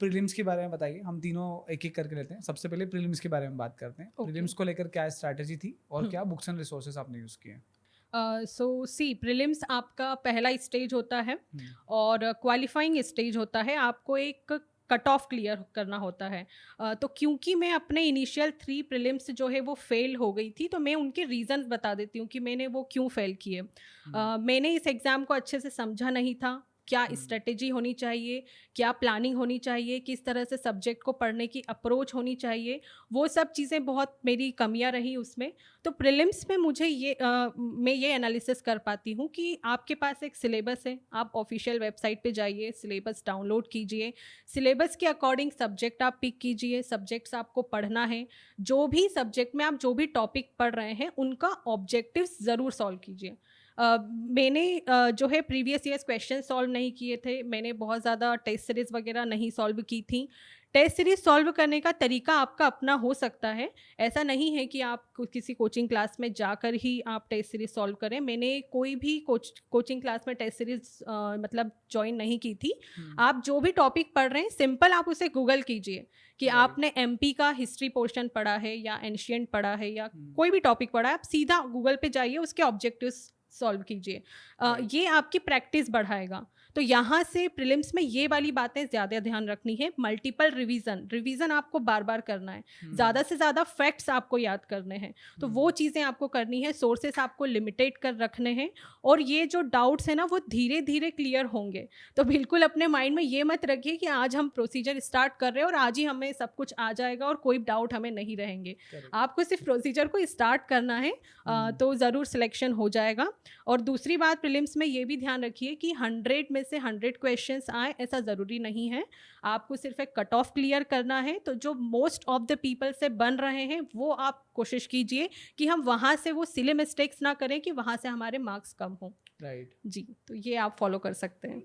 Prelims के बारे में बताइए, हम तीनों एक एक करके लेते हैं। सबसे पहले प्रीलिम्स के बारे में बात करते हैं। प्रीलिम्स को लेकर क्या स्ट्रैटेजी थी और क्या बुक्स एंड रिसोर्सेज आपने यूज़ किए? सो सी प्रीलिम्स आपका पहला स्टेज होता है और क्वालिफाइंग स्टेज होता है। आपको एक कट ऑफ क्लियर करना होता है। तो क्योंकि मैं अपने इनिशियल 3 प्रीलिम्स जो है वो फेल हो गई थी, तो मैं उनके रीजंस बता देती हूँ कि मैंने वो क्यों फेल किए। मैंने इस एग्ज़ाम को अच्छे से समझा नहीं था, क्या स्ट्रेटेजी होनी चाहिए, क्या प्लानिंग होनी चाहिए, किस तरह से सब्जेक्ट को पढ़ने की अप्रोच होनी चाहिए, वो सब चीज़ें बहुत मेरी कमियाँ रही उसमें। तो प्रीलिम्स में मुझे मैं ये एनालिसिस कर पाती हूँ कि आपके पास एक सिलेबस है, आप ऑफिशियल वेबसाइट पे जाइए, सिलेबस डाउनलोड कीजिए, सिलेबस के अकॉर्डिंग सब्जेक्ट आप पिक कीजिए, सब्जेक्ट्स आपको पढ़ना है, जो भी सब्जेक्ट में आप जो भी टॉपिक पढ़ रहे हैं उनका ऑब्जेक्टिव्स ज़रूर सॉल्व कीजिए। मैंने जो है प्रीवियस ईयर्स क्वेश्चन सॉल्व नहीं किए थे, मैंने बहुत ज़्यादा टेस्ट सीरीज़ वगैरह नहीं सॉल्व की थी। टेस्ट सीरीज़ सॉल्व करने का तरीका आपका अपना हो सकता है, ऐसा नहीं है कि आप किसी कोचिंग क्लास में जाकर ही आप टेस्ट सीरीज़ सॉल्व करें। मैंने कोई भी कोचिंग क्लास में टेस्ट सीरीज़ मतलब जॉइन नहीं की थी। आप जो भी टॉपिक पढ़ रहे हैं सिंपल आप उसे गूगल कीजिए कि राइट। आपने एमपी का हिस्ट्री पोर्शन पढ़ा है या एंशिएंट पढ़ा है या कोई भी टॉपिक पढ़ा है, आप सीधा गूगल पे जाइए, उसके ऑब्जेक्टिव्स सॉल्व कीजिए। राइट। ये आपकी प्रैक्टिस बढ़ाएगा। तो यहाँ से प्रीलिम्स में ये वाली बातें ज़्यादा ध्यान रखनी है। मल्टीपल रिवीजन आपको बार बार करना है, ज़्यादा से ज़्यादा फैक्ट्स आपको याद करने हैं, तो वो चीज़ें आपको करनी है। सोर्सेस आपको लिमिटेड कर रखने हैं और ये जो डाउट्स हैं ना वो धीरे धीरे क्लियर होंगे। तो बिल्कुल अपने माइंड में ये मत रखिए कि आज हम प्रोसीजर स्टार्ट कर रहे हैं और आज ही हमें सब कुछ आ जाएगा और कोई डाउट हमें नहीं रहेंगे। करेक्ट। आपको सिर्फ प्रोसीजर को स्टार्ट करना है, तो ज़रूर सिलेक्शन हो जाएगा। और दूसरी बात प्रीलिम्स में ये भी ध्यान रखिए कि 100 में से 100 क्वेश्चंस आए ऐसा ज़रूरी नहीं है। आपको सिर्फ एक कट ऑफ क्लियर करना है, तो जो मोस्ट ऑफ द पीपल से बन रहे हैं वो आप कोशिश कीजिए कि हम वहाँ से वो सिली मिस्टेक्स ना करें कि वहाँ से हमारे मार्क्स कम हों। राइट। जी, तो ये आप फॉलो कर सकते हैं।